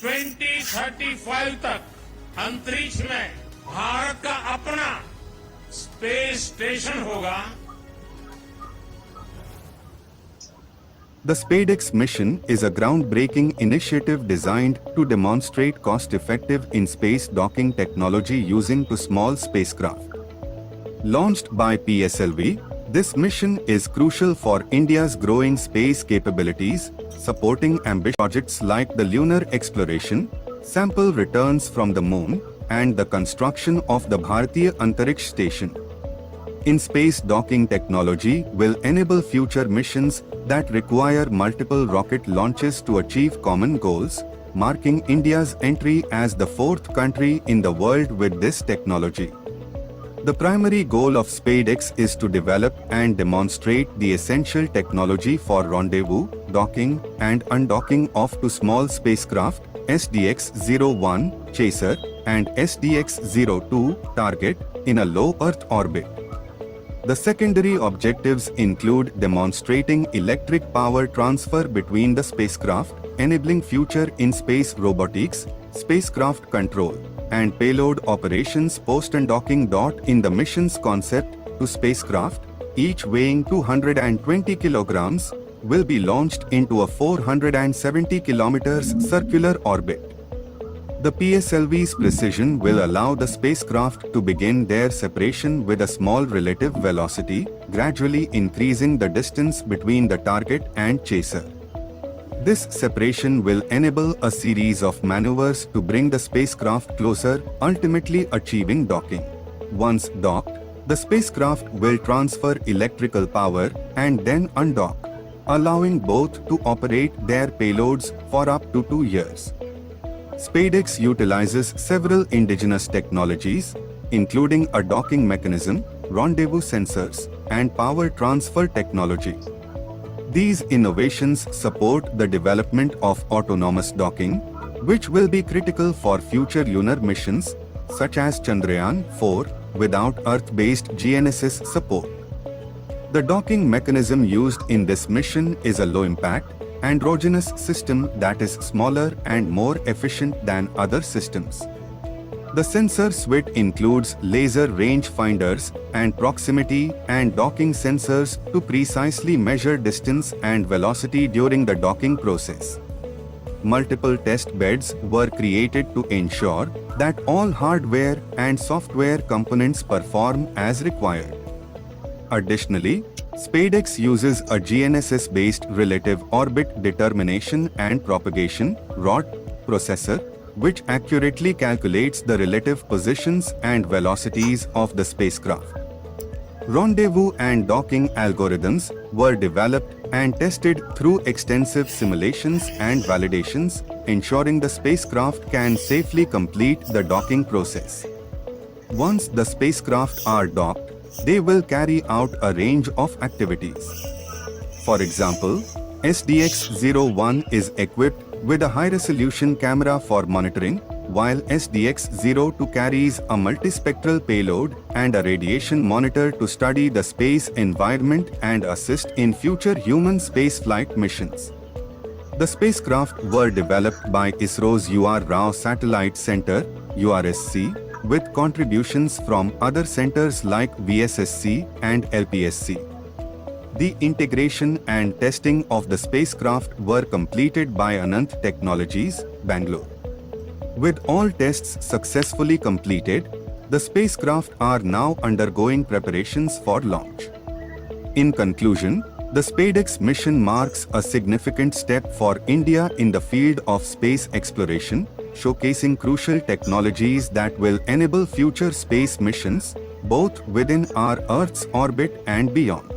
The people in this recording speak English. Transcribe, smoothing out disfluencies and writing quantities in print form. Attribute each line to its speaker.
Speaker 1: 2035 तक अंतरिक्ष में भारत का अपना स्पेस स्टेशन होगा।
Speaker 2: The SpaDex mission is a groundbreaking initiative designed to demonstrate cost-effective in-space docking technology using two small spacecraft. Launched by PSLV, this mission is crucial for India's growing space capabilities, supporting ambitious projects like the lunar exploration, sample returns from the moon, and the construction of the Bharatiya Antariksh Station. In-space docking technology will enable future missions that require multiple rocket launches to achieve common goals, marking India's entry as the fourth country in the world with this technology. The primary goal of SpaDex is to develop and demonstrate the essential technology for rendezvous, docking, and undocking of two small spacecraft, SDX-01 Chaser and SDX-02 Target, in a low Earth orbit. The secondary objectives include demonstrating electric power transfer between the spacecraft, enabling future in-space robotics, spacecraft control, and payload operations post-undocking. In the mission's concept, two spacecraft, each weighing 220 kilograms, will be launched into a 470 kilometers circular orbit. The PSLV's precision will allow the spacecraft to begin their separation with a small relative velocity, gradually increasing the distance between the target and chaser. This separation will enable a series of maneuvers to bring the spacecraft closer, ultimately achieving docking. Once docked, the spacecraft will transfer electrical power and then undock, allowing both to operate their payloads for up to 2 years. SpaDex utilizes several indigenous technologies, including a docking mechanism, rendezvous sensors, and power transfer technology. These innovations support the development of autonomous docking, which will be critical for future lunar missions, such as Chandrayaan-4, without Earth-based GNSS support. The docking mechanism used in this mission is a low-impact, androgynous system that is smaller and more efficient than other systems. The sensor suite includes laser range finders and proximity and docking sensors to precisely measure distance and velocity during the docking process. Multiple test beds were created to ensure that all hardware and software components perform as required. Additionally, SpaDex uses a GNSS-based relative orbit determination and propagation (ROD) processor, which accurately calculates the relative positions and velocities of the spacecraft. Rendezvous and docking algorithms were developed and tested through extensive simulations and validations, ensuring the spacecraft can safely complete the docking process. Once the spacecraft are docked, they will carry out a range of activities. For example, SDX-01 is equipped with a high-resolution camera for monitoring, while SDX-02 carries a multispectral payload and a radiation monitor to study the space environment and assist in future human spaceflight missions. The spacecraft were developed by ISRO's UR Rao Satellite Center, URSC, with contributions from other centers like VSSC and LPSC. The integration and testing of the spacecraft were completed by Anant Technologies, Bangalore. With all tests successfully completed, the spacecraft are now undergoing preparations for launch. In conclusion, the SpaDex mission marks a significant step for India in the field of space exploration, showcasing crucial technologies that will enable future space missions, both within our Earth's orbit and beyond.